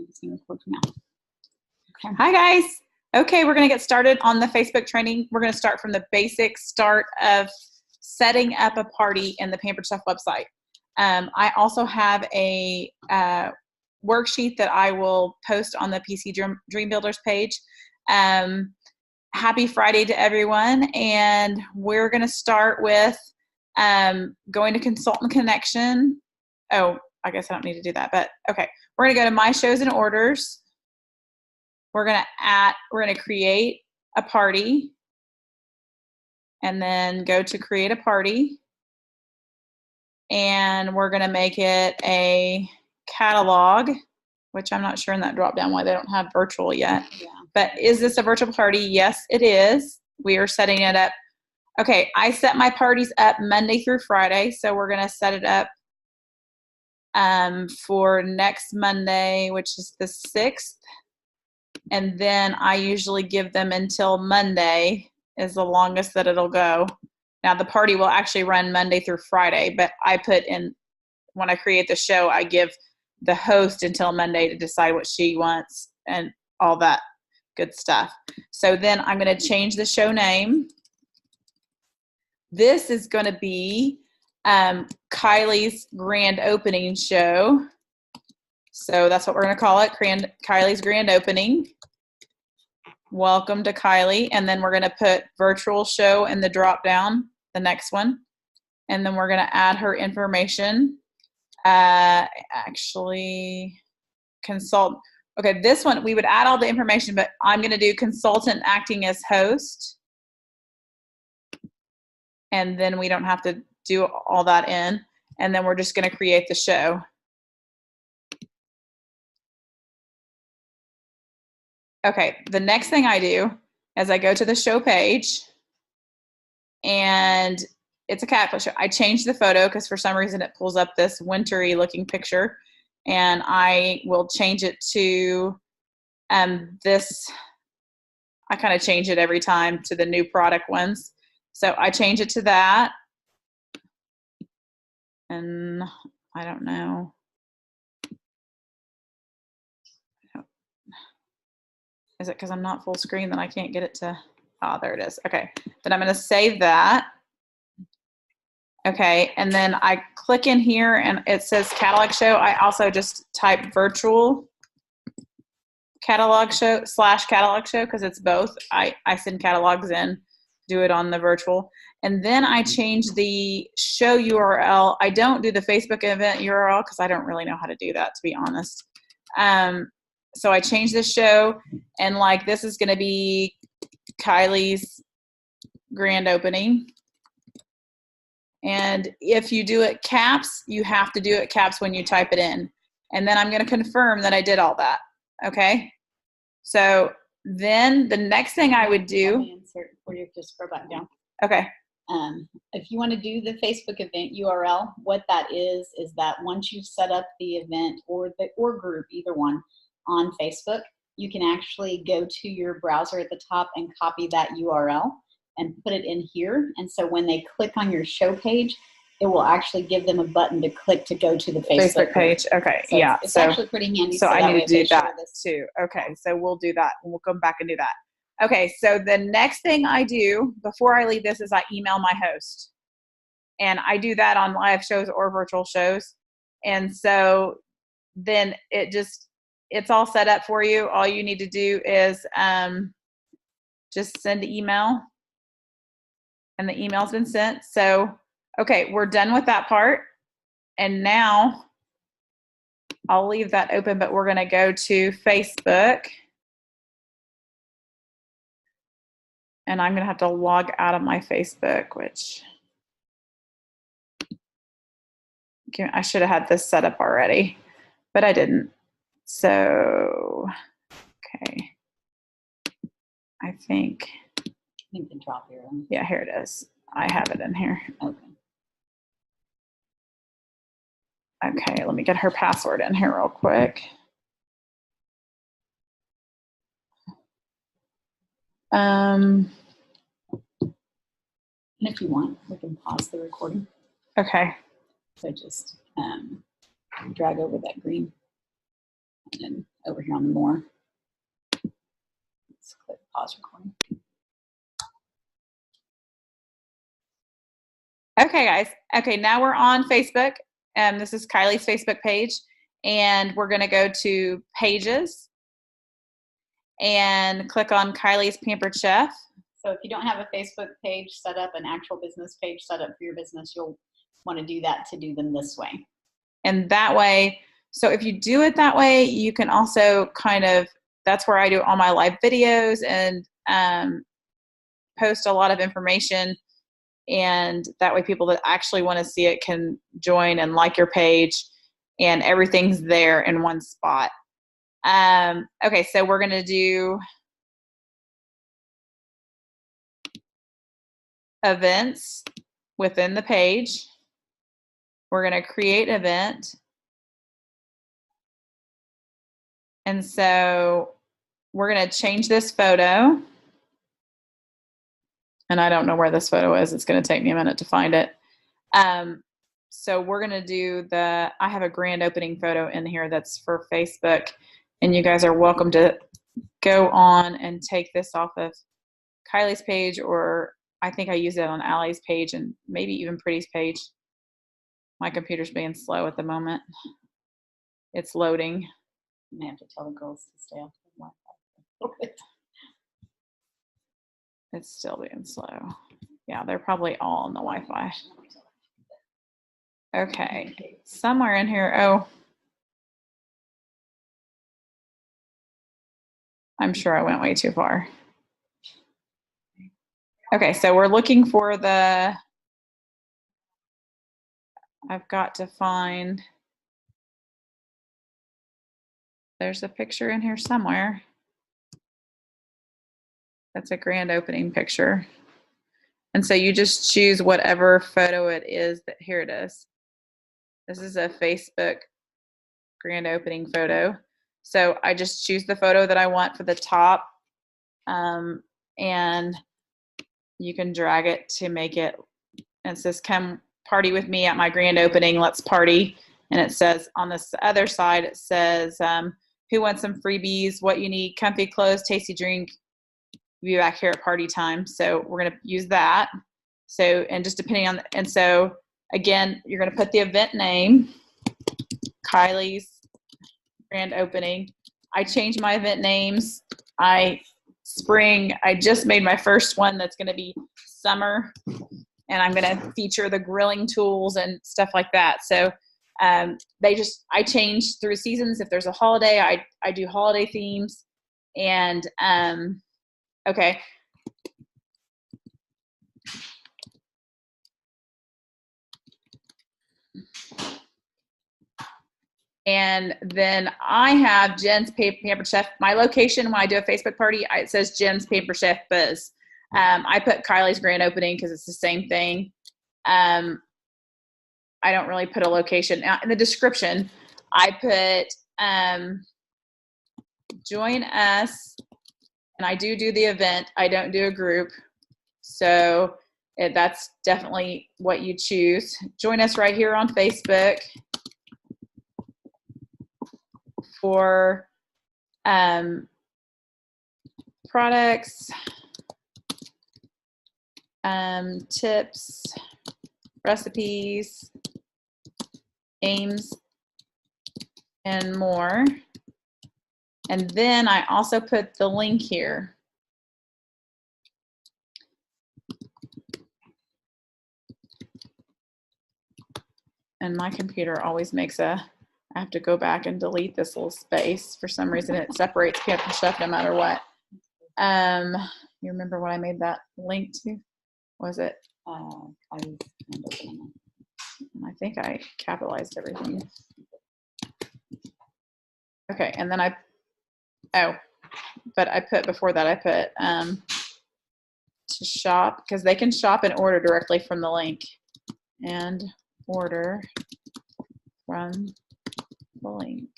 just gonna record for now. Okay. Hi guys. Okay, we're going to get started on the Facebook training. We're going to start from the basic start of setting up a party in the Pampered Stuff website. I also have a worksheet that I will post on the PC Dream Builders page. Happy Friday to everyone, and we're going to start with going to Consultant Connection. Oh, I guess I don't need to do that, but okay. We're going to go to My Shows and Orders. We're going to create a party, and then go to create a party, and we're going to make it a catalog, which I'm not sure in that drop down why they don't have virtual yet. Yeah. But is this a virtual party? Yes, it is. We are setting it up. Okay, I set my parties up Monday through Friday, so we're going to set it up for next Monday, which is the 6th. And then I usually give them until Monday is the longest that it'll go. Now the party will actually run Monday through Friday, but I put in, when I create the show, I give the host until Monday to decide what she wants and all that good stuff. So then I'm going to change the show name. This is going to be Kylie's grand opening show. So that's what we're going to call it, Kylie's grand opening. Welcome to Kylie. And then we're going to put virtual show in the drop down, the next one. And then we're going to add her information. Actually, consult. Okay, this one, we would add all the information, but I'm going to do consultant acting as host. And then we don't have to do all that in. And then we're just going to create the show. Okay, the next thing I do is I go to the show page, and it's a cat show. I change the photo because for some reason it pulls up this wintry looking picture, and I will change it to this. I kind of change it every time to the new product ones. So I change it to that, and I don't know. Is it because I'm not full screen that I can't get it to, there it is. Okay, then I'm going to save that. Okay, and then I click in here and it says catalog show. I also just type virtual catalog show / catalog show because it's both. I send catalogs in, do it on the virtual. And then I change the show URL. I don't do the Facebook event URL because I don't really know how to do that, to be honest. So I changed the show, and like this is going to be Kylie's grand opening. And if you do it caps, you have to do it caps when you type it in. And then I'm going to confirm that I did all that. Okay. So then the next thing I would do. Let me insert for you, just scroll back down. Okay. If you want to do the Facebook event URL, what that is that once you've set up the event or group, either one, on Facebook, you can actually go to your browser at the top and copy that URL and put it in here. And so when they click on your show page, it will actually give them a button to click to go to the Facebook page. Okay, so yeah. It's actually pretty handy. So I need to do that too. Okay, so we'll do that, and we'll come back and do that. Okay, so the next thing I do before I leave this is I email my host. And I do that on live shows or virtual shows. And so then it's all set up for you. All you need to do is just send an email, and the email's been sent. So, okay, we're done with that part. And now I'll leave that open, but we're going to go to Facebook. And I'm going to have to log out of my Facebook, which I should have had this set up already, but I didn't. So, okay. I think the drop here. Yeah, here it is. I have it in here. Okay. Okay, let me get her password in here real quick. And if you want, we can pause the recording. Okay. So just drag over that green. And then over here on the more, let's click pause recording. Okay, guys. Okay, now we're on Facebook, and this is Kylie's Facebook page, and we're going to go to Pages and click on Kylie's Pampered Chef. So if you don't have a Facebook page set up, an actual business page set up for your business, you'll want to do that to do them this way. And that way, so if you do it that way, you can also that's where I do all my live videos and post a lot of information. And that way people that actually want to see it can join and like your page, and everything's there in one spot. Okay, so we're going to do events within the page. We're going to create event. And so we're going to change this photo. And I don't know where this photo is. It's going to take me a minute to find it. So we're going to do I have a grand opening photo in here that's for Facebook. And you guys are welcome to go on and take this off of Kylie's page, or I think I use it on Allie's page and maybe even Pretty's page. My computer's being slow at the moment. It's loading. You may have to tell the girls to stay off the Wi-Fi. It's still being slow. Yeah, they're probably all on the Wi-Fi. Okay, somewhere in here. Oh, I'm sure I went way too far. Okay, so we're looking for I've got to find, there's a picture in here somewhere. That's a grand opening picture. And so you just choose whatever photo it is. Here it is. This is a Facebook grand opening photo. So I just choose the photo that I want for the top, and you can drag it to make it, and it says, come party with me at my grand opening, let's party. And it says on this other side, it says, who wants some freebies, what you need, comfy clothes, tasty drink, be back here at party time. So we're going to use that. So, and just depending on, and so again, you're going to put the event name, Kylie's grand opening. I changed my event names. I just made my first one that's going to be summer, and I'm going to feature the grilling tools and stuff like that. So I change through seasons. If there's a holiday, I do holiday themes. And okay. And then I have Jen's Pampered Chef. My location when I do a Facebook party, it says Jen's Pampered Chef Buzz. I put Kylie's grand opening because it's the same thing. I don't really put a location. Now, in the description, I put join us, and I do the event. I don't do a group. So that's definitely what you choose. Join us right here on Facebook for products, tips, recipes, games, and more. And then I also put the link here. And my computer always makes I have to go back and delete this little space. For some reason, it separates Pampered Chef no matter what. You remember what I made that link to? Was it? I think I capitalized everything. Okay, and then but I put before that, I put to shop, because they can shop and order directly from the link. And order from the link.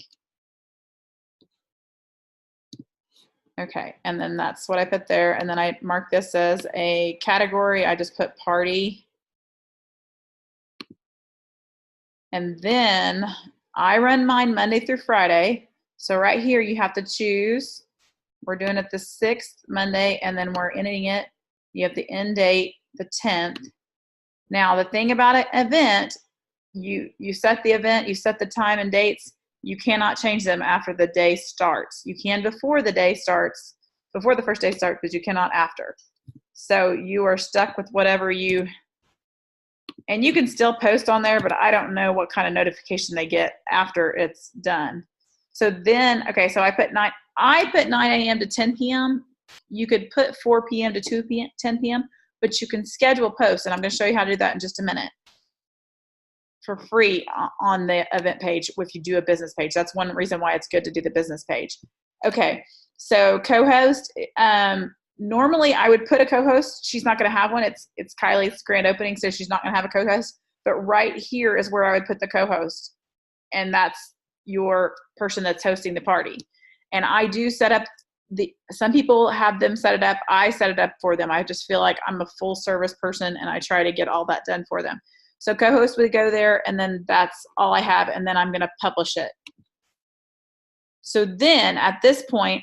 Okay, and then that's what I put there. And then I mark this as a category. I just put party. And then I run mine Monday through Friday. So right here, you have to choose. We're doing it the 6th Monday, and then we're ending it. You have the end date, the 10th. Now, the thing about an event, you set the event, you set the time and dates. You cannot change them after the day starts. You can before the day starts, before the first day starts, but you cannot after. So you are stuck with whatever and you can still post on there, but I don't know what kind of notification they get after it's done. So then, okay, so I put 9 a.m. to 10 p.m. You could put 4 p.m. to 10 p.m., but you can schedule posts, and I'm going to show you how to do that in just a minute for free on the event page if you do a business page. That's one reason why it's good to do the business page. Okay, so co-host. Normally, I would put a co-host. She's not going to have one. It's Kylie's grand opening, so she's not going to have a co-host. But right here is where I would put the co-host, and that's your person that's hosting the party. And I do set up some people have them set it up. I set it up for them. I just feel like I'm a full service person, and I try to get all that done for them. So co-host would go there, and then that's all I have, and then I'm going to publish it. So then at this point,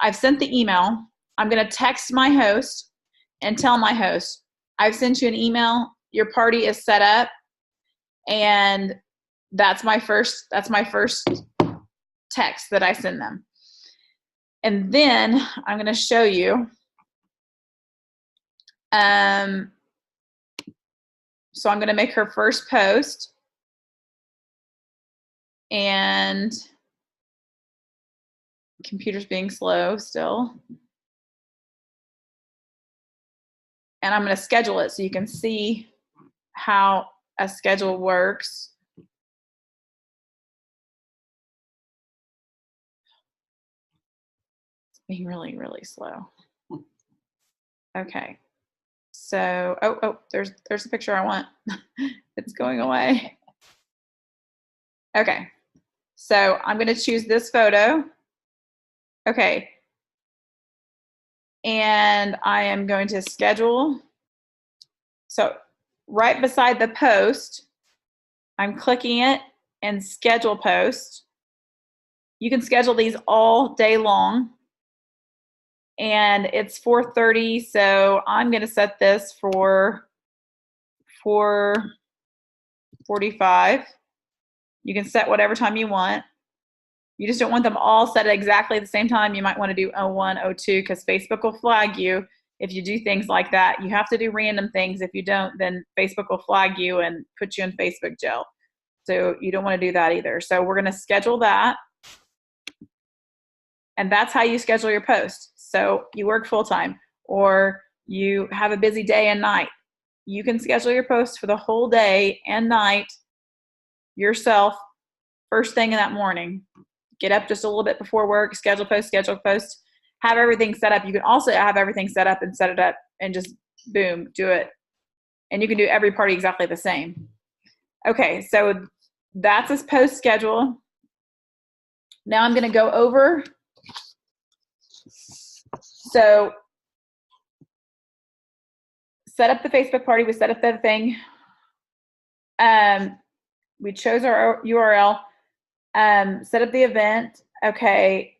I've sent the email. I'm going to text my host and tell my host, I've sent you an email. Your party is set up, and that's my first text that I send them. And then I'm going to show you. So I'm going to make her first post, and computer's being slow still. And I'm going to schedule it so you can see how a schedule works. It's being really, really slow. Okay. So, there's the picture I want. It's going away. Okay. So I'm going to choose this photo. Okay. And I am going to schedule. So right beside the post, I'm clicking it and schedule post. You can schedule these all day long. And it's 4:30, so I'm going to set this for 4:45. You can set whatever time you want. You just don't want them all set at exactly the same time. You might want to do 01, 02, because Facebook will flag you if you do things like that. You have to do random things. If you don't, then Facebook will flag you and put you in Facebook jail. So you don't want to do that either. So we're going to schedule that. And that's how you schedule your post. So you work full-time or you have a busy day and night. You can schedule your post for the whole day and night yourself first thing in that morning. Get up just a little bit before work, schedule post, have everything set up. You can also have everything set up and set it up and just boom, do it. And you can do every party exactly the same. Okay, so that's this post schedule. Now I'm going to go over. So set up the Facebook party. We set up the thing. We chose our URL. Set up the event. Okay.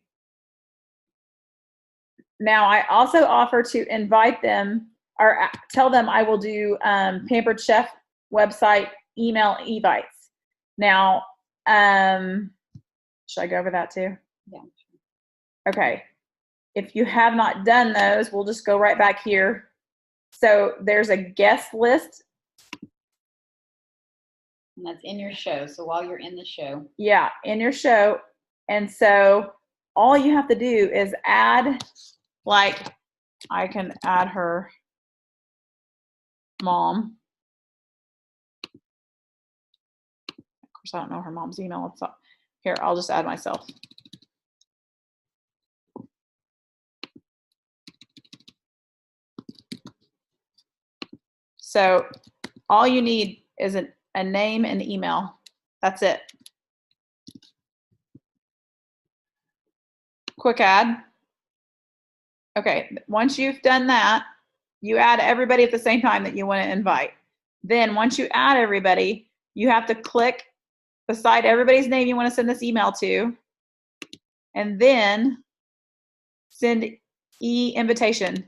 Now I also offer to invite them or tell them I will do Pampered Chef website email invites. Now, should I go over that too? Yeah. Okay. If you have not done those, we'll just go right back here. So there's a guest list. And that's in your show. So while you're in the show. Yeah, in your show. And so all you have to do is add, like, I can add her mom. Of course, I don't know her mom's email. Here, I'll just add myself. So all you need is a name and email. That's it. Quick add. Okay, once you've done that, you add everybody at the same time that you want to invite. Then once you add everybody, you have to click beside everybody's name you want to send this email to. and then send e-invitation.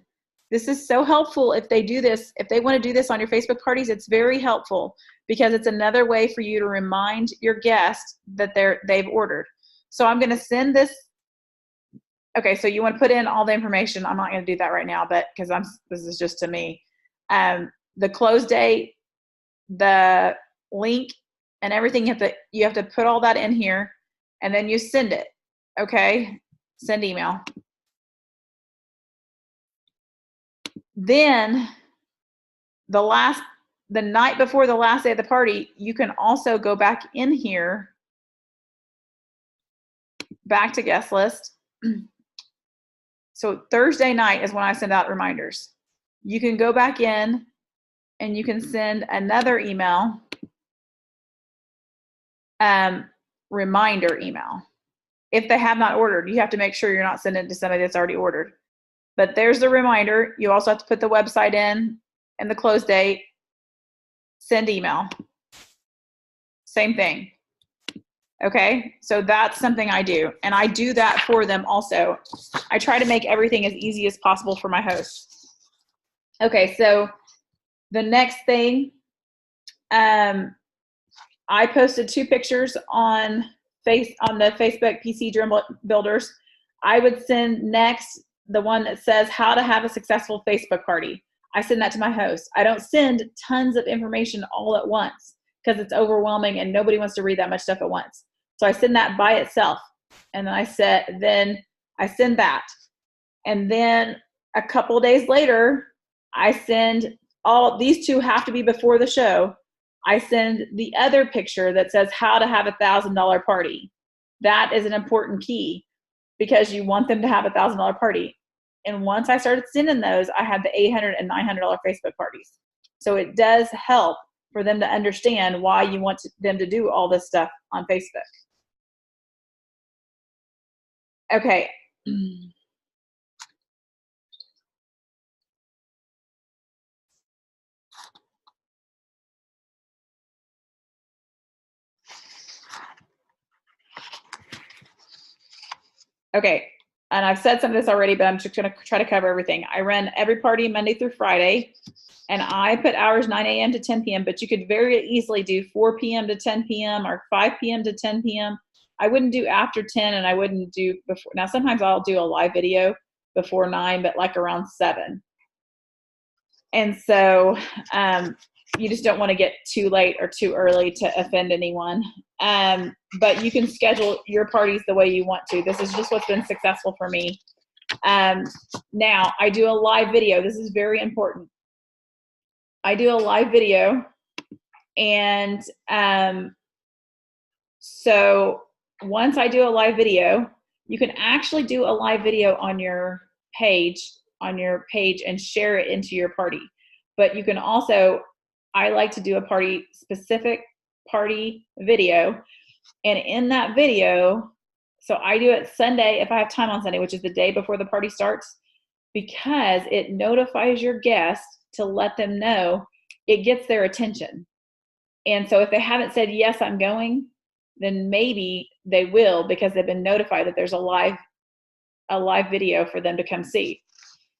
This is so helpful if they do this. If they want to do this on your Facebook parties, it's very helpful because it's another way for you to remind your guests that they've ordered. So I'm going to send this. Okay, so you want to put in all the information. I'm not going to do that right now, but because this is just to me. The close date, the link, and everything. You have to put all that in here, and then you send it. Okay, send email. Then the night before the last day of the party, you can also go back in here, back to guest list. So Thursday night is when I send out reminders. You can go back in and you can send another email, reminder email. If they have not ordered, you have to make sure you're not sending it to somebody that's already ordered. But there's the reminder. You also have to put the website in and the close date. Send email. Same thing. Okay, so that's something I do. And I do that for them also. I try to make everything as easy as possible for my hosts. Okay, so the next thing, I posted 2 pictures on the Facebook PC Dream Builders. I would send next the one that says how to have a successful Facebook party. I send that to my host. I don't send tons of information all at once because it's overwhelming and nobody wants to read that much stuff at once. So I send that by itself, and then I send that, and then a couple days later, I send these 2 have to be before the show. I send the other picture that says how to have $1,000 party. That is an important key because you want them to have $1,000 party. And once I started sending those, I had the $800 and $900 Facebook parties. So it does help for them to understand why you want them to do all this stuff on Facebook. Okay. Okay, and I've said some of this already, but I'm just going to try to cover everything. I run every party Monday through Friday, and I put hours 9 a.m. to 10 p.m., but you could very easily do 4 p.m. to 10 p.m. or 5 p.m. to 10 p.m. I wouldn't do after 10, and I wouldn't do before. Now, sometimes I'll do a live video before 9, but like around 7. And so you just don't want to get too late or too early to offend anyone. But you can schedule your parties the way you want to. This is just what's been successful for me. Now, I do a live video. This is very important. I do a live video. And so once I do a live video, you can actually do a live video on your page and share it into your party. But you can also, I like to do a specific party video. And in that video, so I do it Sunday if I have time on Sunday, which is the day before the party starts, because it notifies your guests to let them know, it gets their attention. And so if they haven't said, yes, I'm going, then maybe they will because they've been notified that there's a live video for them to come see.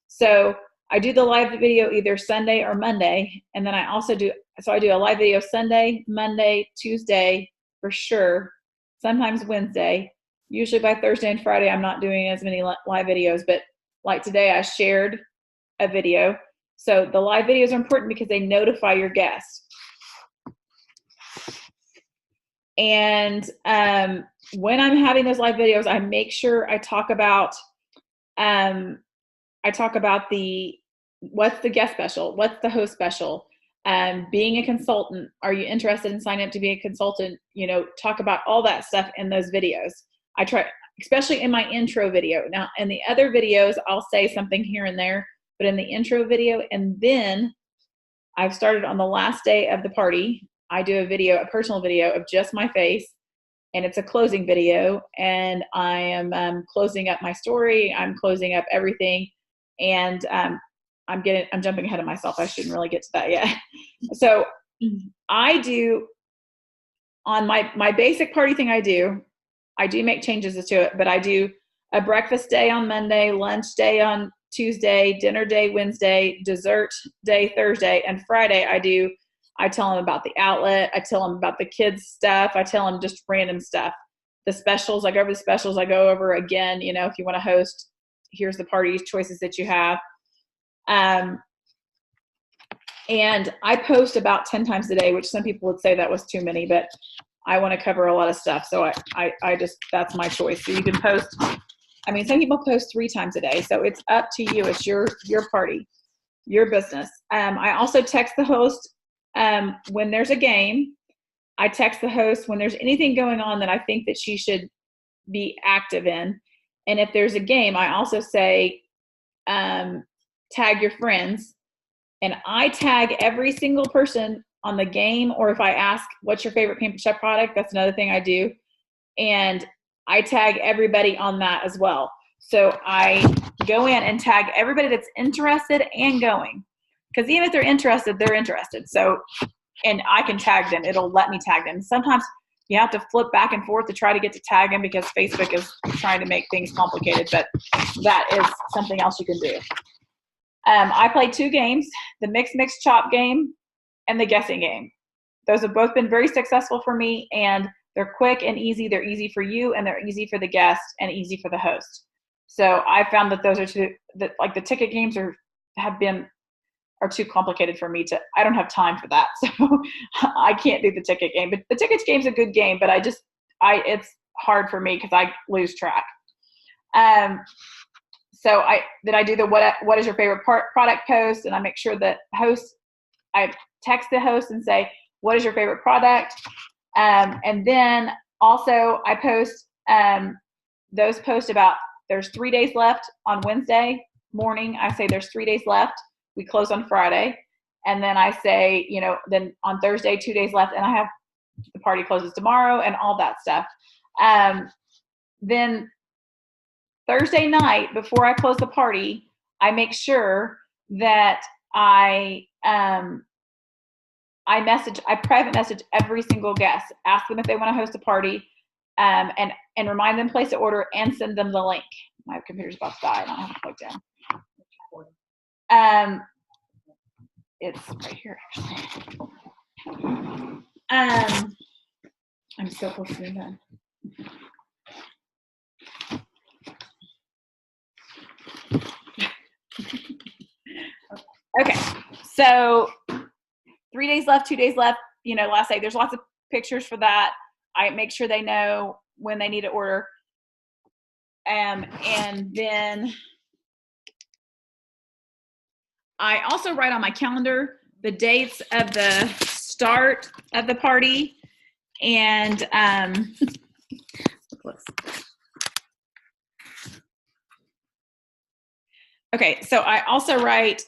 So I do the live video either Sunday or Monday, and then I also do a live video Sunday, Monday, Tuesday for sure, sometimes Wednesday. Usually by Thursday and Friday I'm not doing as many live videos, but like today I shared a video. So the live videos are important because they notify your guests. And when I'm having those live videos, I make sure I talk about what's the guest special, what's the host special, being a consultant. Are you interested in signing up to be a consultant? Talk about all that stuff in those videos. I try, especially in my intro video. Now, in the other videos, I'll say something here and there, but in the intro video, and then I've started on the last day of the party, I do a personal video of just my face, and it's a closing video, and I am closing up my story. I'm closing up everything, and I'm jumping ahead of myself. I shouldn't really get to that yet. So I do on my basic party thing I do I do make changes to it, but I do a breakfast day on Monday, lunch day on Tuesday, dinner day Wednesday, dessert day Thursday, and Friday I tell them about the outlet. I tell them about the kids stuff. I tell them just random stuff. The specials, I go over the specials. I go over again, if you want to host, here's the party choices that you have. And I post about 10 times a day, which some people would say that was too many, but I want to cover a lot of stuff. So I just, that's my choice. So you can post, some people post 3 times a day. So it's up to you. It's your party, your business. I also text the host when there's a game. I text the host when there's anything going on that I think that she should be active in. And if there's a game, I also say, tag your friends. And I tag every single person on the game, or if I ask, what's your favorite Pampered Chef product? That's another thing I do. And I tag everybody on that as well. So I go in and tag everybody that's interested and going. Because even if they're interested, they're interested. So, and I can tag them. It'll let me tag them. Sometimes you have to flip back and forth to try to get to tag them because Facebook is trying to make things complicated, but that is something else you can do. I play 2 games, the mix chop game and the guessing game. Those have both been very successful for me, and they're quick and easy. They're easy for you, and they're easy for the guest and easy for the host. So I found that those are 2 that, like, the ticket games are too complicated for me I don't have time for that. So I can't do the ticket game, but the tickets game's a good game, but it's hard for me because I lose track. So I do the what is your favorite product post, and I make sure that I text the host and say, what is your favorite product? And then also I post those posts about there's 3 days left on Wednesday morning. I say there's 3 days left. We close on Friday. And then I say, then on Thursday, 2 days left, and I have the party closes tomorrow and all that stuff. Then Thursday night, before I close the party, I make sure that I private message every single guest, ask them if they want to host a party, and remind them, place the order, and send them the link. My computer's about to die. I don't have it plugged in. It's right here, actually. I'm so close to being done. Okay, so 3 days left, 2 days left, last day. There's lots of pictures for that. I make sure they know when they need to order. And then I also write on my calendar the dates of the start of the party. And okay, so I also write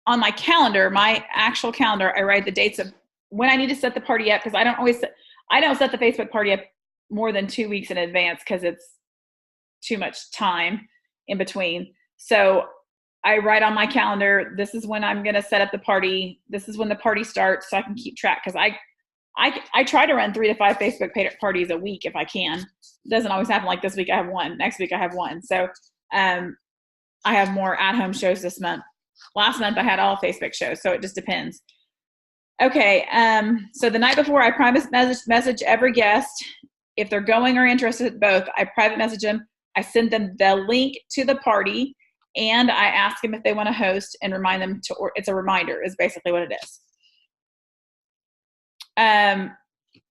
on my calendar, my actual calendar, I write the dates of when I need to set the party up, because I don't set the Facebook party up more than 2 weeks in advance because it's too much time in between. So I write on my calendar, this is when I'm going to set up the party. This is when the party starts, so I can keep track, because I try to run 3 to 5 Facebook parties a week if I can. It doesn't always happen. Like this week I have 1, next week I have 1. So I have more at-home shows this month. Last month I had all Facebook shows, so it just depends. Okay, so the night before I private message every guest. If they're going or interested in both, I private message them. I send them the link to the party, and I ask them if they want to host and remind them it's a reminder is basically what it is. And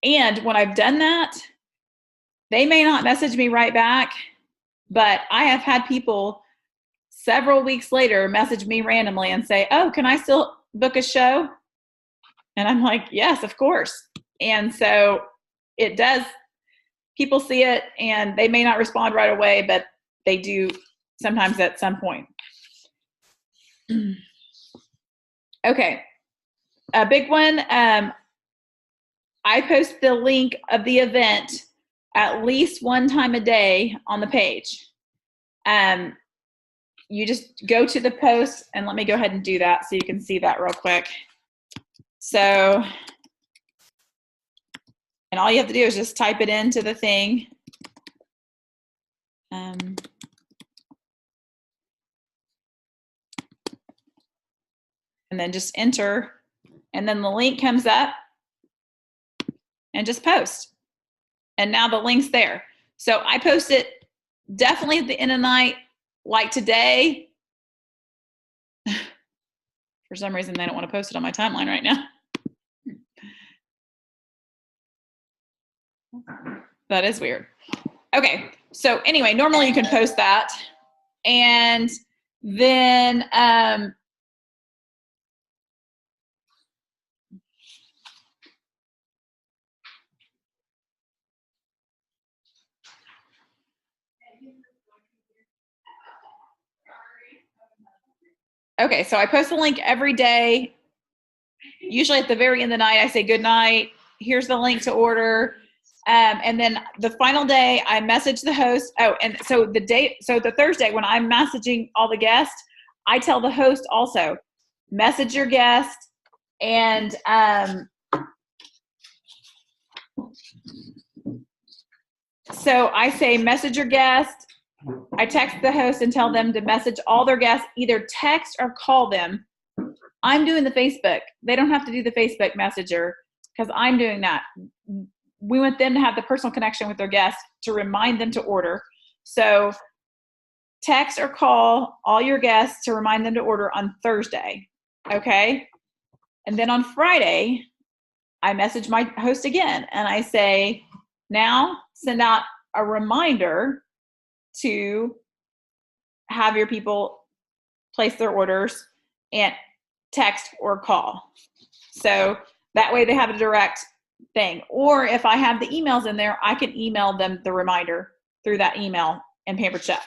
when I've done that, they may not message me right back, but I have had people several weeks later message me randomly and say, oh, can I still book a show? And I'm like, yes, of course. And so it does. People see it and they may not respond right away, but they do sometimes at some point. Okay. A big one. I post the link of the event at least 1 time a day on the page. You just go to the post, and let me go ahead and do that so you can see that real quick. So, and all you have to do is just type it into the thing. And then just enter, and then the link comes up, and just post. And now the link's there. So I post it definitely at the end of the night, like today. For some reason, they don't want to post it on my timeline right now. That is weird. Okay, so anyway, normally you can post that. And then okay, so I post the link every day. Usually at the very end of the night, I say good night. Here's the link to order. And then the final day, I message the host. Oh, and so the Thursday when I'm messaging all the guests, I tell the host also, message your guest. And so I say, message your guest. I text the host and tell them to message all their guests, either text or call them. I'm doing the Facebook. They don't have to do the Facebook Messenger because I'm doing that. We want them to have the personal connection with their guests to remind them to order. So text or call all your guests to remind them to order on Thursday. Okay. And then on Friday, I message my host again and I say, now send out a reminder to have your people place their orders and text or call. So that way they have a direct thing. Or if I have the emails in there, I can email them the reminder through that email in Pampered Chef,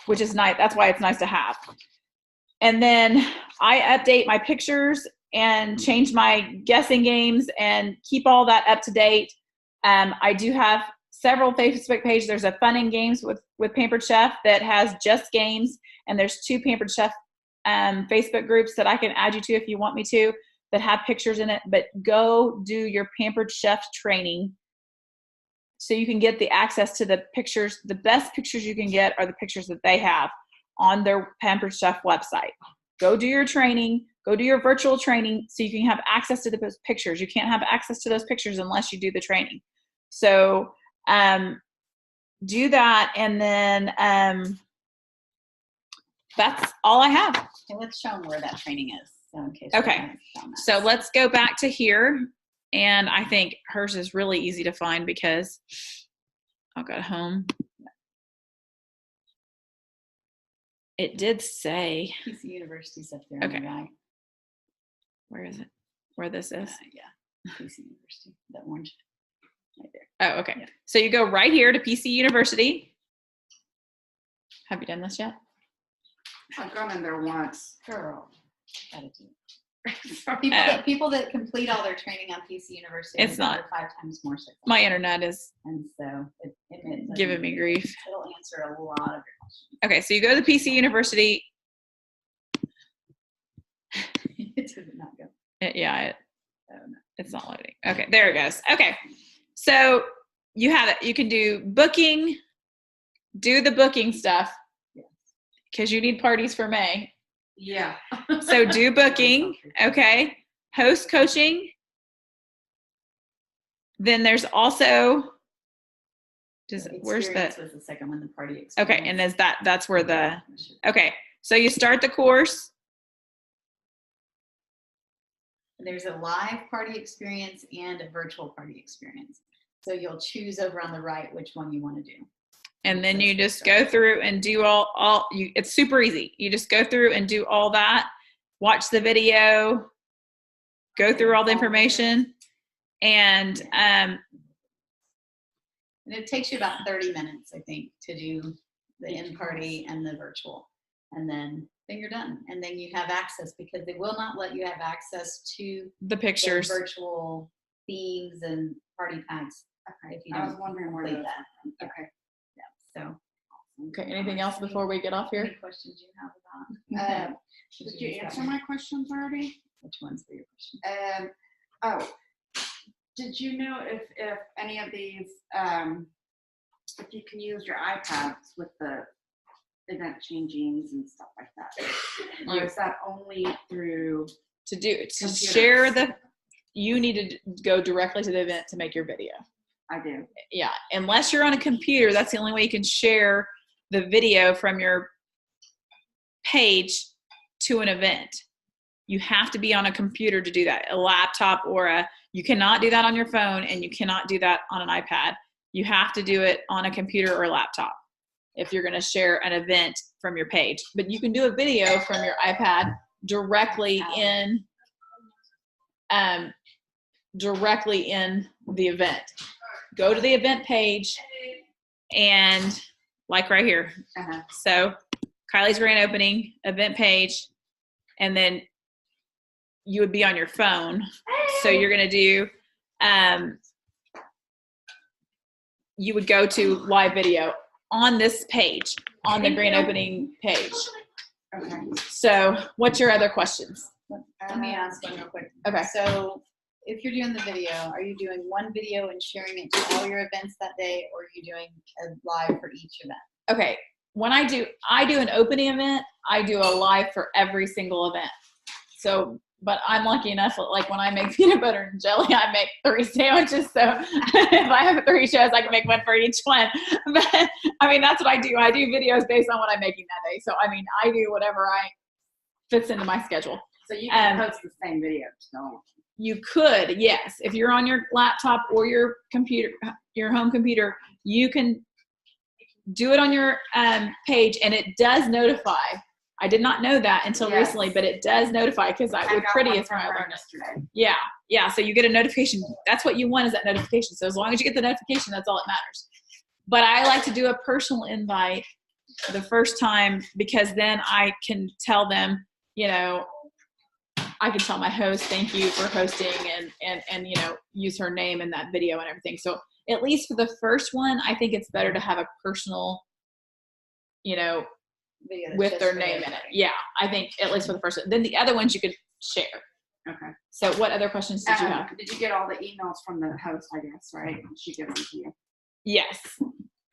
which is nice. That's why it's nice to have. And then I update my pictures and change my guessing games and keep all that up to date. I do have several Facebook pages. There's a Fun and Games with Pampered Chef that has just games, and there's 2 Pampered Chef Facebook groups that I can add you to if you want me to, that have pictures in it. But go do your Pampered Chef training so you can get the access to the pictures. The best pictures you can get are the pictures that they have on their Pampered Chef website. Go do your training, go do your virtual training so you can have access to those pictures. You can't have access to those pictures unless you do the training. So do that, and then that's all I have. Okay, let's show them where that training is. So in case okay, so let's go back to here, and I think hers is really easy to find because I'll go home. It did say PC University's up there. Okay. On the right. Where is it? Where this is? Yeah, PC University, the orange. Right there. Oh, okay. Yeah. So you go right here to PC University. Have you done this yet? I've gone in there once. Girl, gotta do it. People that complete all their training on PC University, it's not 5 times more successful. My internet is, and so it giving me grief. It'll answer a lot of your questions. Okay, so you go to the PC University. It did not go. It's not loading. Okay, there it goes. Okay, so you have it. You can do booking, do the booking stuff because you need parties for May. Yeah. So do booking, okay. Host coaching. Then there's also, where's the? Was the second one, the party experience. Okay, and that's where the, okay. So you start the course. There's a live party experience and a virtual party experience. So you'll choose over on the right which one you want to do. And then you just go through and do it's super easy. You just go through and do all that, watch the video, go through all the information, and it takes you about 30 minutes, I think, to do the in-party and the virtual. And then you're done. And then you have access, because they will not let you have access to the pictures, the virtual themes and party packs. If you I was wondering where that. Okay. So, okay. Anything else before we get off here? Any questions you have about? Did you answer my questions already? Which ones were your questions? Did you know if any of these if you can use your iPads with the event changings and stuff like that. Or is that only through To computers? share you need to go directly to the event to make your video. I do. Yeah, unless you're on a computer, that's the only way you can share the video from your page to an event. You have to be on a computer to do that, a laptop you cannot do that on your phone, and you cannot do that on an iPad. You have to do it on a computer or a laptop if you're going to share an event from your page. But you can do a video from your iPad directly in the event. Go to the event page and like right here. Uh-huh. So Kylie's grand opening, event page, and then you would be on your phone. So you're going to do, you would go to live video on this page, on the grand opening page. Okay. So what's your other questions? Let me ask one real quick. Okay. So if you're doing the video, are you doing one video and sharing it to all your events that day, or are you doing a live for each event? Okay. When I do an opening event, I do a live for every single event. So, but I'm lucky enough, like when I make peanut butter and jelly, I make 3 sandwiches. So if I have 3 shows, I can make one for each one. But I mean, that's what I do. I do videos based on what I'm making that day. So, I mean, I do whatever fits into my schedule. So you can post the same video. So you could, yes. If you're on your laptop or your computer, your home computer, you can do it on your page, and it does notify. I did not know that until recently, but it does notify because with Pretty is where I learned yesterday. Yeah. So you get a notification. That's what you want, is that notification. So as long as you get the notification, that's all that matters. But I like to do a personal invite the first time, because then I can tell them, I can tell my host, thank you for hosting, and use her name in that video and everything. So at least for the first one, I think it's better to have a personal, Video with their name in it. Yeah, I think at least for the first one. Then the other ones you could share. Okay. So what other questions did you have? Did you get all the emails from the host, I guess, right? She gives them to you. Yes.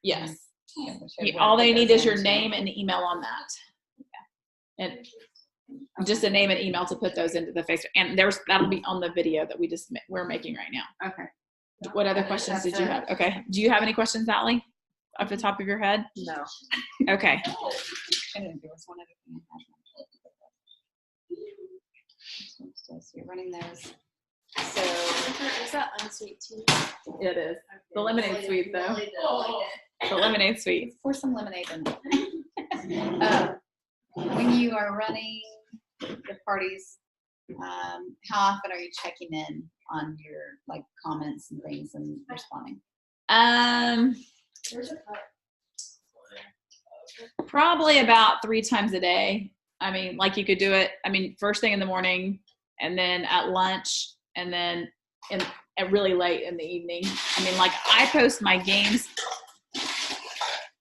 Yeah, All they need is your name and email on that. Yeah. And just a name and email to put those into the Facebook. And that'll be on the video that we're making right now. Okay. What other questions did you have? Okay. Do you have any questions, Allie, off the top of your head? No. Okay. And then there was one other thing I had. So you're running those. So is that unsweet tea? It is. The lemonade sweet, though. The lemonade sweet. pour some lemonade in it. When you are running the parties, how often are you checking in on your comments and things and responding? There's a cup. Probably about 3 times a day. I mean, you could do it, first thing in the morning, and then at lunch, and then really late in the evening. I post my games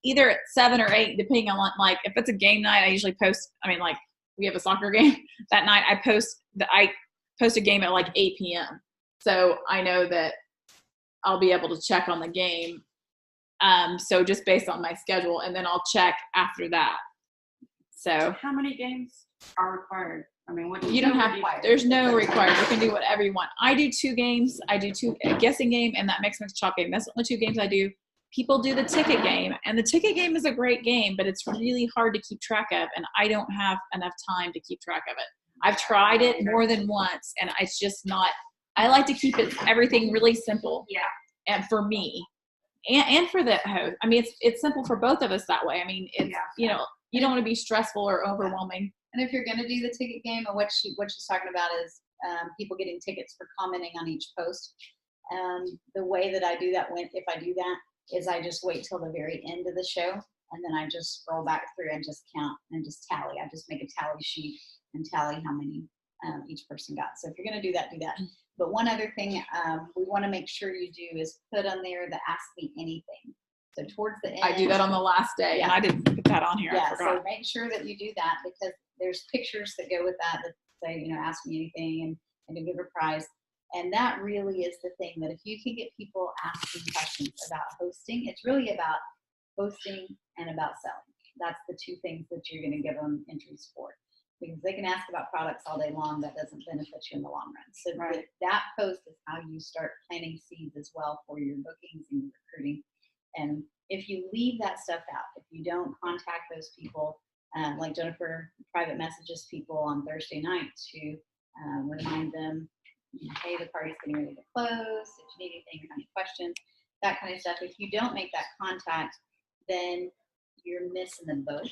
either at 7 or 8, depending on if it's a game night, I usually post, we have a soccer game that night. I post a game at 8 p.m. So I know that I'll be able to check on the game. So just based on my schedule, and then I'll check after that. So how many games are required? You don't have, there's no required. You can do whatever you want. I do 2 games. I do 2, a guessing game and that mix chop game. That's the only 2 games I do. People do the ticket game, and the ticket game is a great game, but it's really hard to keep track of, and I don't have enough time to keep track of it. I've tried it more than once, and it's just not, I like to keep everything really simple. Yeah. And for me, and for the host, it's simple for both of us that way. It's, you don't want to be stressful or overwhelming. And if you're going to do the ticket game, and what she's talking about is people getting tickets for commenting on each post. The way that I do that, if I do that, is I just wait till the very end of the show, and then I just scroll back through and just count and just tally. I just make a tally sheet and tally how many each person got. So if you're going to do that, do that. But one other thing we want to make sure you do is put on there the Ask Me Anything. So towards the end. I do that on the last day, and I didn't put that on here. I forgot. So make sure that you do that, because there's pictures that go with that say, ask me anything and to give a prize. And that really is the thing, that if you can get people asking questions about hosting, it's really about hosting and about selling. That's the two things that you're going to give them entries for. Because they can ask about products all day long, that doesn't benefit you in the long run. So Right. that post is how you start planting seeds as well for your bookings and your recruiting. And if you leave that stuff out, if you don't contact those people, like Jennifer private messages people on Thursday night to remind them, hey, the party's getting ready to close. If you need anything, or any questions, that kind of stuff. If you don't make that contact, then you're missing the boat.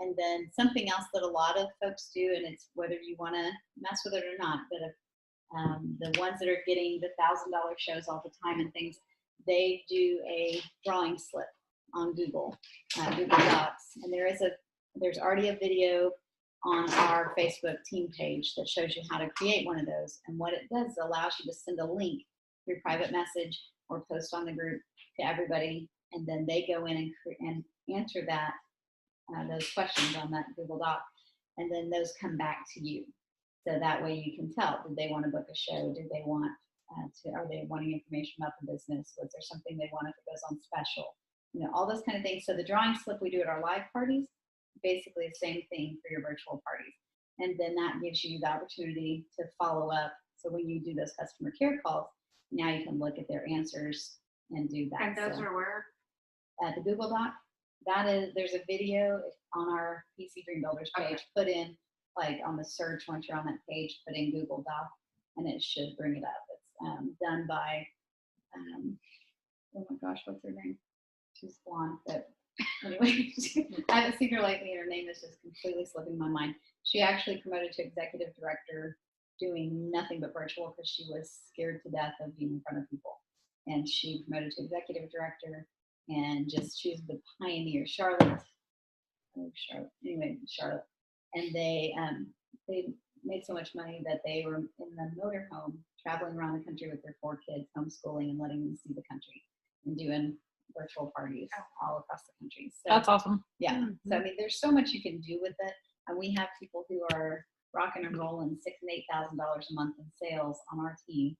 And then something else that a lot of folks do, and it's whether you want to mess with it or not, but the ones that are getting the $1,000 shows all the time and things, they do a drawing slip on Google Docs, and there's already a video on our Facebook team page that shows you how to create one of those. And what it does is it allows you to send a link through private message or post on the group to everybody, and then they go in and answer those questions on that Google Doc, and then those come back to you. So that way you can tell, did they want to book a show? Did they want are they wanting information about the business? Was there something they want if it goes on special? All those kind of things. So the drawing slip we do at our live parties, basically the same thing for your virtual parties. And then that gives you the opportunity to follow up. So when you do those customer care calls, now you can look at their answers and do that. And those are where? At the Google Doc. There's a video on our PC Dream Builders page. Okay. Put in, like on the search, once you're on that page, put in Google Doc, and it should bring it up. It's done by, oh my gosh, what's her name? She's blonde, but anyway, I haven't seen her lately, and her name is just completely slipping my mind. She actually promoted to executive director, doing nothing but virtual because she was scared to death of being in front of people. And she promoted to executive director, and she's the pioneer. Charlotte. And they made so much money that they were in the motorhome traveling around the country with their 4 kids, homeschooling and letting them see the country and doing virtual parties all across the country. So That's awesome. yeah. Mm-hmm. So I mean, there's so much you can do with it, and we have people who are rocking and rolling $6,000 and $8,000 a month in sales on our team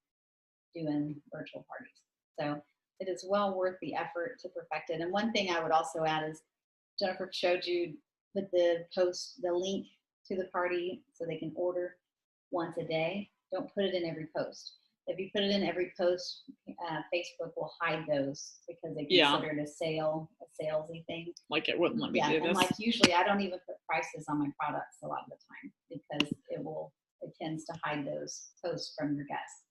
doing virtual parties. So it is well worth the effort to perfect it. And one thing I would also add is Jennifer showed you, put the link to the party so they can order once a day. Don't put it in every post. If you put it in every post, Facebook will hide those because they consider it a salesy thing. Like it wouldn't let me do this. And like usually I don't even put prices on my products a lot of the time because it tends to hide those posts from your guests.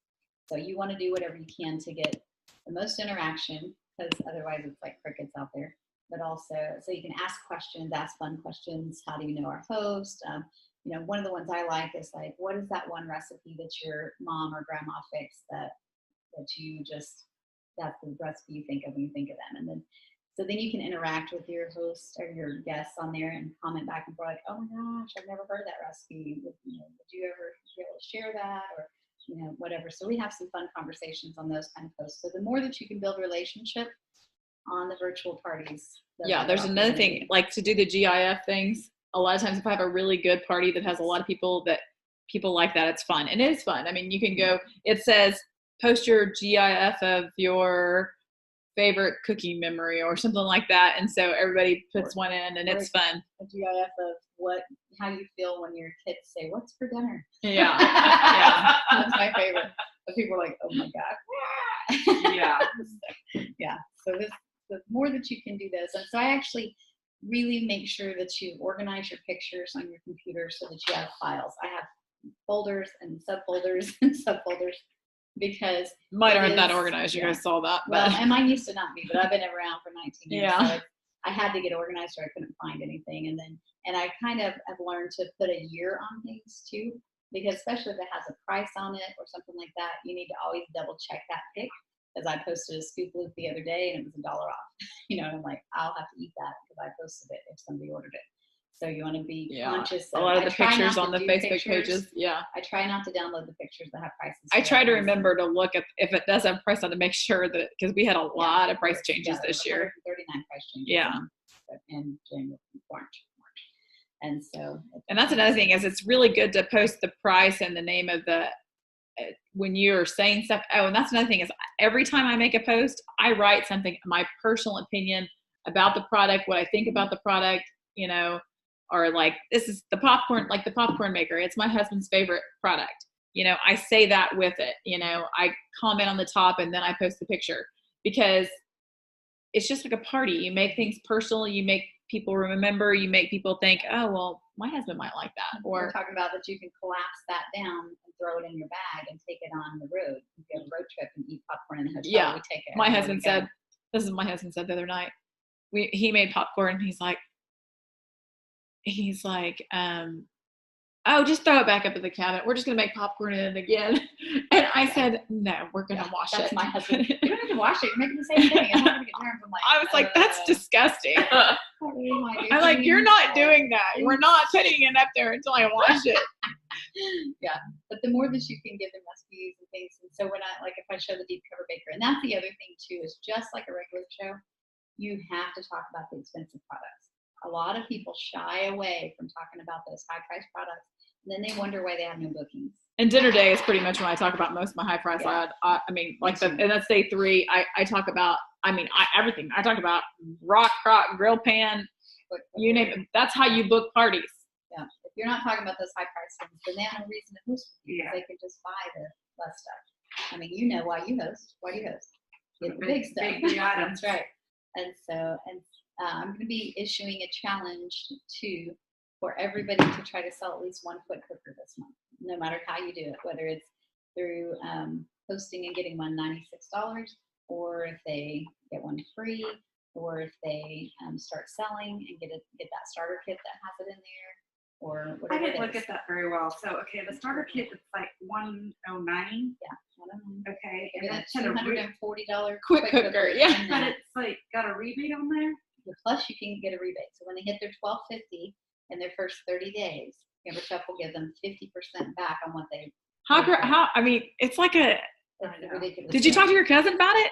So you want to do whatever you can to get the most interaction, because otherwise it's like crickets out there. But also, so you can ask questions, ask fun questions. How do you know our host? One of the ones I like is like, what is that one recipe that your mom or grandma fixed that you just, that's the recipe you think of when you think of them? And then you can interact with your host or your guests on there and comment back and forth like, oh my gosh, I've never heard that recipe. Would you ever be able to share that, or whatever. So we have some fun conversations on those kind of posts. So the more that you can build relationship on the virtual parties. Yeah, there's another thing, like to do the GIF things. A lot of times if I have a really good party that has a lot of people like that, it's fun. And it is fun. I mean, you can go, it says, post your GIF of your favorite cookie memory or something like that. And so everybody puts one in, and it's fun. A GIF of how you feel when your kids say, what's for dinner? Yeah. Yeah. That's my favorite. But people are like, oh my God. Yeah. Yeah. So the more that you can do those. And so I actually really make sure that you organize your pictures on your computer so that you have files. I have folders and subfolders and subfolders because mine aren't that organized. You guys saw that. Well, and mine used to not be, but I've been around for 19 years. Yeah. So I had to get organized or I couldn't find anything. And I kind of have learned to put a year on things too, because especially if it has a price on it or something like that, you need to always double check that pic. As I posted a scoop loop the other day and it was $1 off, and I'm like, I'll have to eat that because I posted it if somebody ordered it. So you want to be conscious. A lot of the pictures on the Facebook pages. Yeah. I try not to download the pictures that have prices. I try to remember to look at if it does have price on to make sure that, because we had a lot of price changes this year. 39 price changes. Yeah. In January, March. And so. And that's another thing is it's really good to post the price and the name of the, when you're saying stuff. Oh, and that's another thing is every time I make a post, I write something, my personal opinion about the product, what I think about the product, you know, or like, this is the popcorn, like the popcorn maker. It's my husband's favorite product. You know, I say that with it, you know, I comment on the top and then I post the picture because it's just like a party. You make things personal. You make people remember. You make people think, oh, well, my husband might like that. We're Or talking about that you can collapse that down and throw it in your bag and take it on the road. You go on a road trip and eat popcorn in the hotel. Yeah. We take it. my everywhere husband we go. said, this is what my husband said the other night. He made popcorn. He's like, oh, just throw it back up in the cabinet. We're just going to make popcorn in it again. And I said, no, we're going to wash That's it. my husband. You don't have to wash it. You're making the same thing. I'm not going to get germs. I'm like, I was like, that's disgusting. I'm like, you're not doing that. We're not putting it up there until I wash it. Yeah, but the more that you can give them recipes and things, and so when if I show the deep cover baker, and that's the other thing too, is just like a regular show, you have to talk about the expensive products. A lot of people shy away from talking about those high price products, and then they wonder why they have no bookings. And dinner day is pretty much when I talk about most of my high price. Yeah. I mean, and that's day 3. I talk about, everything. I talk about rock, grill pan, you name it. That's how you book parties. Yeah, if you're not talking about those high price ones, then they have no reason to host with you. Yeah. They can just buy the less stuff. I mean, you know why you host. Why do you host? Get the big stuff. Big items. That's right. And so, I'm going to be issuing a challenge for everybody to try to sell at least one foot cooker this month, no matter how you do it, whether it's through hosting and getting one $96, or if they get one free, or if they start selling and get that starter kit that has it in there, or I whatever. didn't look at that very well. So, okay, the starter kit is like $109. Yeah, I don't know. Okay, and Get that's a a $240 Quick cooker, yeah. in but there. it's like got a rebate on there. Plus, you can get a rebate. So when they hit their $12.50 in their first 30 days, Pampered Chef will give them 50% back on what they. It's like a, It's ridiculous. did you talk to your cousin about it?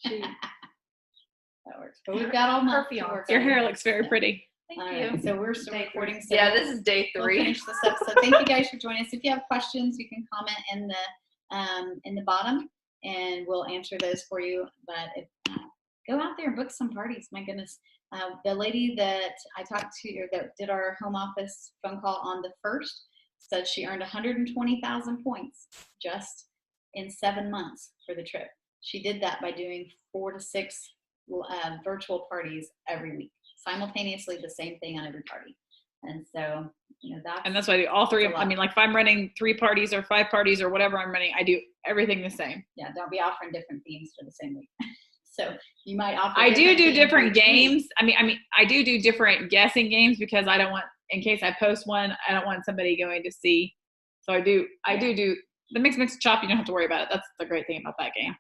That works. But we've got all month to work Your on hair it. looks very pretty. Thank All you. right, so we're still Day recording. So Yeah, this is day we'll 3. finish this up. So thank you guys for joining us. If you have questions, you can comment in the bottom, and we'll answer those for you. But go out there and book some parties. My goodness, the lady that I talked to, or that did our home office phone call on the 1st, said she earned 120,000 points just in 7 months for the trip. She did that by doing 4 to 6 virtual parties every week, simultaneously, the same thing on every party. And so, That's why I do all 3 of That's a lot. if I'm running 3 parties or 5 parties or whatever I'm running, I do everything the same. yeah, don't be offering different themes for the same week. So you might offer. I do themes different each week. games. I do different guessing games because I don't want, in case I post one, I don't want somebody going to see. So I do the mix chop. You don't have to worry about it. That's the great thing about that game.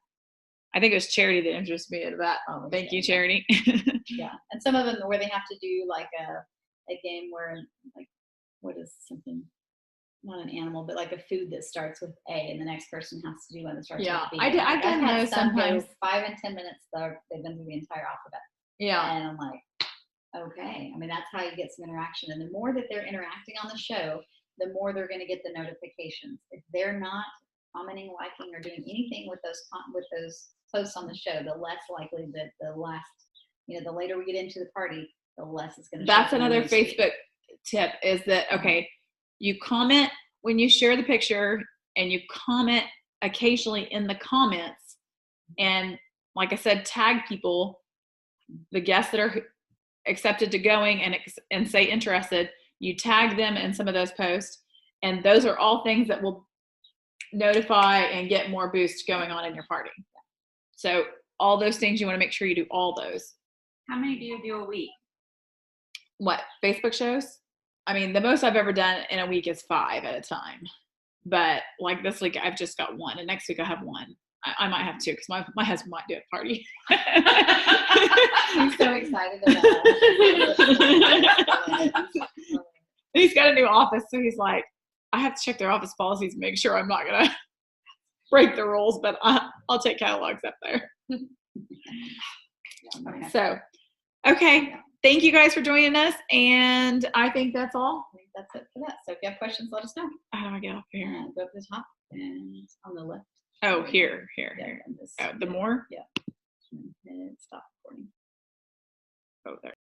I think it was Charity that introduced me to that. Oh, Thank you, Charity. Charity. Yeah, and some of them where they have to do like a game where, like, what is something, not an animal, but like a food that starts with A, and the next person has to do one that starts Yeah, with B. I've Like, done had those some go sometimes. 5 and 10 minutes. They've been through the entire alphabet. Yeah. And I'm like, okay. I mean, that's how you get some interaction. And the more that they're interacting on the show, the more they're going to get the notifications. If they're not commenting, liking, or doing anything with those posts on the show, the less likely that the later we get into the party, the less it's going to. That's another Facebook tip is that, okay, you comment when you share the picture and you comment occasionally in the comments. And like I said, tag people, the guests that are accepted to going and say interested, you tag them in some of those posts. And those are all things that will notify and get more boost going on in your party. So all those things, you want to make sure you do all those. How many do you do a week? What, Facebook shows? I mean, the most I've ever done in a week is 5 at a time. But like this week, I've just got 1. And next week I have 1. I might have 2 because my husband might do a party. He's so excited about it. He's got a new office, so he's like, I have to check their office policies and make sure I'm not going to break the rules, but I'll take catalogs up there. Okay. So, okay. Thank you guys for joining us. And I think that's all. I think that's it for that. So if you have questions, let us know. How do I get up here? Go up to the top and on the left. Oh, here. Yeah, and this- Oh, the more? Yeah. And then hit stop recording. Oh, there.